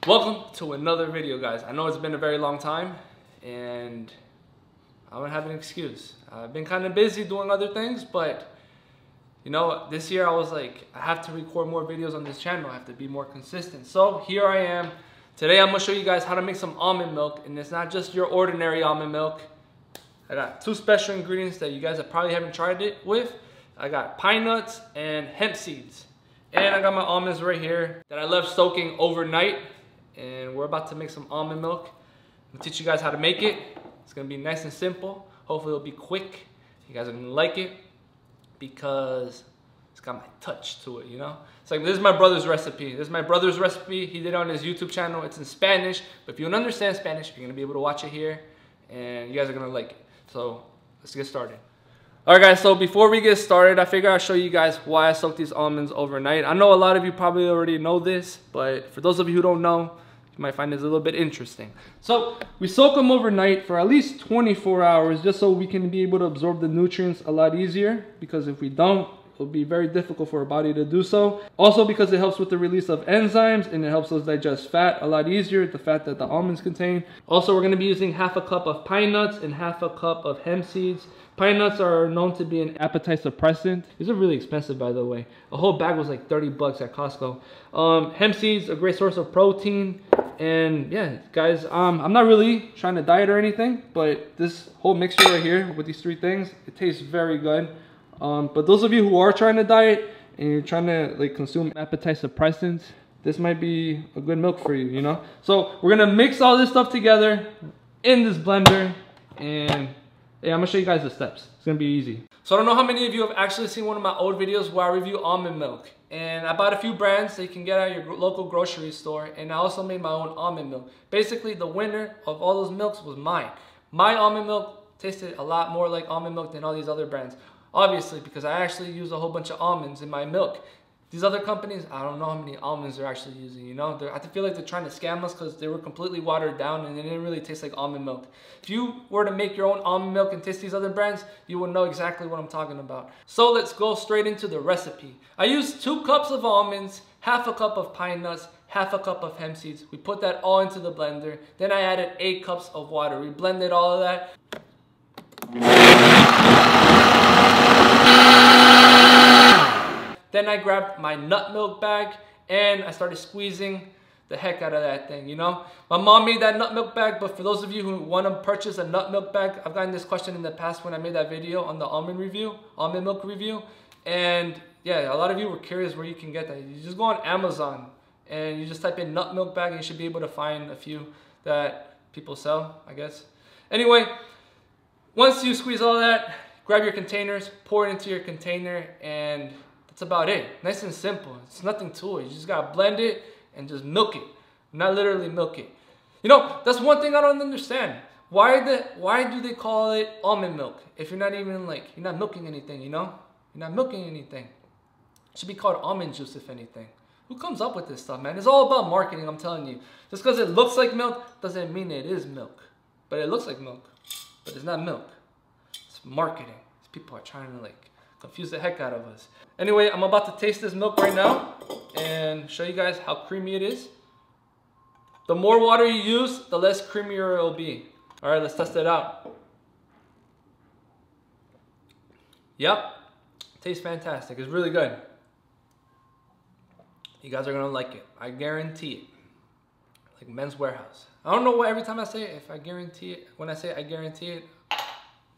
Welcome to another video, guys. I know it's been a very long time and I don't have an excuse. I've been kind of busy doing other things, but you know, this year I was like, I have to record more videos on this channel. I have to be more consistent. So here I am. Today I'm gonna show you guys how to make some almond milk, and it's not just your ordinary almond milk. I got two special ingredients that you guys probably haven't tried it with. I got pine nuts and hemp seeds. And I got my almonds right here that I left soaking overnight. And we're about to make some almond milk. I'm gonna teach you guys how to make it. It's gonna be nice and simple. Hopefully it'll be quick. You guys are gonna like it because it's got my touch to it, you know? It's like, this is my brother's recipe. This is my brother's recipe. He did it on his YouTube channel. It's in Spanish, but if you don't understand Spanish, you're gonna be able to watch it here and you guys are gonna like it. So let's get started. All right, guys, so before we get started, I figured I'll show you guys why I soaked these almonds overnight. I know a lot of you probably already know this, but for those of you who don't know, you might find this a little bit interesting. So we soak them overnight for at least 24 hours just so we can be able to absorb the nutrients a lot easier, because if we don't, it'll be very difficult for our body to do so. Also because it helps with the release of enzymes and it helps us digest fat a lot easier, the fat that the almonds contain. Also, we're gonna be using half a cup of pine nuts and half a cup of hemp seeds. Pine nuts are known to be an appetite suppressant. These are really expensive, by the way. A whole bag was like 30 bucks at Costco. Hemp seeds, a great source of protein. And yeah, guys, I'm not really trying to diet or anything, but this whole mixture right here with these three things, it tastes very good. But those of you who are trying to diet and you're trying to like consume appetite suppressants, this might be a good milk for you, you know? So we're gonna mix all this stuff together in this blender, and yeah, I'm gonna show you guys the steps. It's gonna be easy. So I don't know how many of you have actually seen one of my old videos where I review almond milk. And I bought a few brands that you can get at your local grocery store, and I also made my own almond milk. Basically, the winner of all those milks was mine. My almond milk tasted a lot more like almond milk than all these other brands. Obviously, because I actually use a whole bunch of almonds in my milk. These other companies, I don't know how many almonds they're actually using, you know? I feel like they're trying to scam us because they were completely watered down and they didn't really taste like almond milk. If you were to make your own almond milk and taste these other brands, you would know exactly what I'm talking about. So let's go straight into the recipe. I used 2 cups of almonds, half a cup of pine nuts, half a cup of hemp seeds. We put that all into the blender. Then I added 8 cups of water. We blended all of that. Then I grabbed my nut milk bag and I started squeezing the heck out of that thing, you know? My mom made that nut milk bag, but for those of you who want to purchase a nut milk bag, I've gotten this question in the past when I made that video on the almond milk review. And yeah, a lot of you were curious where you can get that. You just go on Amazon and you just type in nut milk bag and you should be able to find a few that people sell, I guess. Anyway, once you squeeze all that, grab your containers, pour it into your container, and that's about it. Nice and simple. It's nothing to it. You just gotta blend it and just milk it. Not literally milk it. You know, that's one thing I don't understand. Why do they call it almond milk if you're not even like, you're not milking anything, you know? You're not milking anything. It should be called almond juice if anything. Who comes up with this stuff, man? It's all about marketing, I'm telling you. Just because it looks like milk doesn't mean it is milk. But it looks like milk, but it's not milk. It's marketing. These people are trying to like confuse the heck out of us. Anyway, I'm about to taste this milk right now and show you guys how creamy it is. The more water you use, the less creamier it will be. All right, let's test it out. Yep, tastes fantastic. It's really good. You guys are gonna like it. I guarantee it. Like Men's Warehouse. I don't know why every time I say it, if I guarantee it, when I say I guarantee it,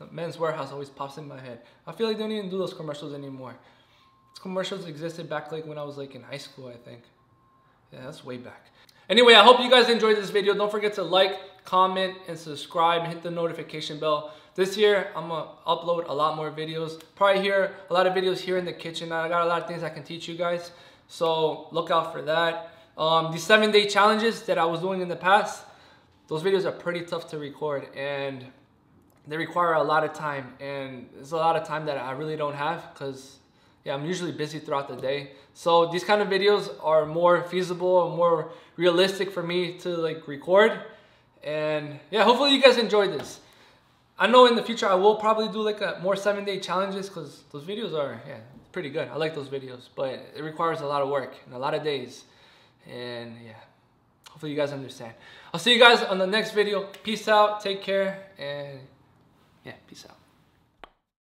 the Men's Warehouse always pops in my head. I feel like they don't even do those commercials anymore. Those commercials existed back like when I was like in high school, I think. Yeah, that's way back. Anyway, I hope you guys enjoyed this video. Don't forget to like, comment, and subscribe, and hit the notification bell. This year, I'm gonna upload a lot more videos. Probably hear a lot of videos here in the kitchen. I got a lot of things I can teach you guys. So look out for that. These 7-day challenges that I was doing in the past, those videos are pretty tough to record and they require a lot of time, and it's a lot of time that I really don't have because yeah, I'm usually busy throughout the day. So these kind of videos are more feasible and more realistic for me to like record. And yeah, hopefully you guys enjoyed this. I know in the future I will probably do like more 7-day challenges because those videos are pretty good. I like those videos, but it requires a lot of work and a lot of days. And yeah, Hopefully you guys understand. I'll see you guys on the next video. Peace out, take care, and yeah, peace out.